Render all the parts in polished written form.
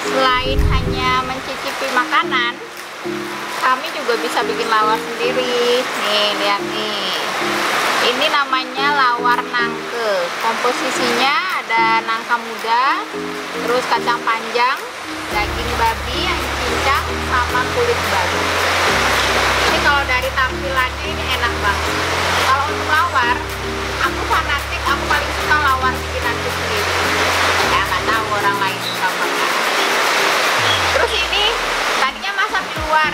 Selain hanya mencicipi makanan, kami juga bisa bikin lawar sendiri. Nih, lihat nih. Ini namanya lawar nangka. Komposisinya ada nangka muda, terus kacang panjang, daging babi yang dicincang, sama kulit babi. Ini kalau dari tampilannya ini enak banget. Kalau untuk lawar, aku fanatik, aku paling suka lawar bikinanku sendiri. Ya nggak tahu orang lain suka apa enggak. Terus ini tadinya masak di luar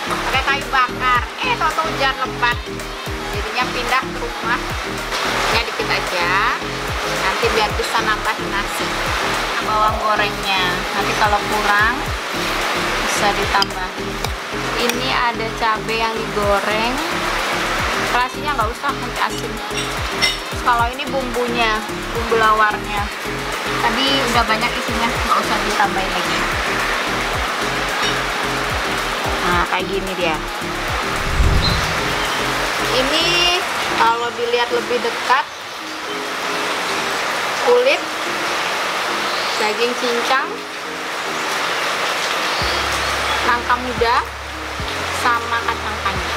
pakai kayu bakar, tau-tau hujan lebat, jadinya pindah ke rumah. Ya dikit aja, nanti biar bisa nambahin nasi. Bawang gorengnya, nanti kalau kurang bisa ditambahin. Ini ada cabai yang digoreng, terasinya nggak usah, nanti asin. Terus kalau ini bumbunya, bumbu lawarnya, tadi udah banyak isinya, nggak usah ditambahin lagi. Nah, kayak gini dia. Ini kalau dilihat lebih dekat, kulit, daging cincang, nangka muda, sama kacang panjang.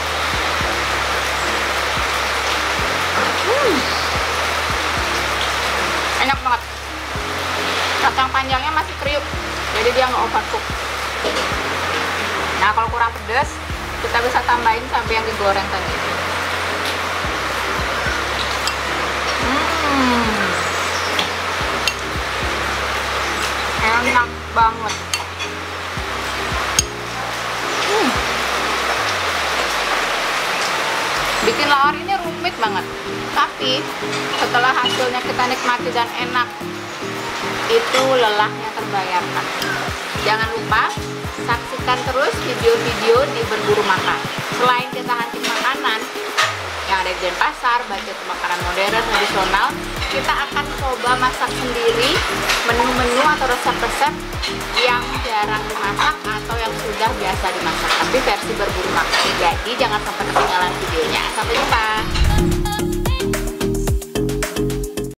Enak banget. Kacang panjangnya masih kriuk, jadi dia nggak overcook. Nah, kalau kurang pedas, kita bisa tambahin cabai yang digoreng tadi. Enak banget. Bikin lawar ini rumit banget, tapi setelah hasilnya kita nikmati dan enak, itu lelahnya terbayarkan. Jangan lupa saksikan terus video-video di Berburu Makan. Selain kita hunting makanan yang ada di Denpasar, budget makanan modern, tradisional, kita akan coba masak sendiri menu-menu atau resep-resep yang jarang dimasak atau yang sudah biasa dimasak, tapi versi Berburu Makan. Jadi jangan sampai ketinggalan videonya. Sampai jumpa.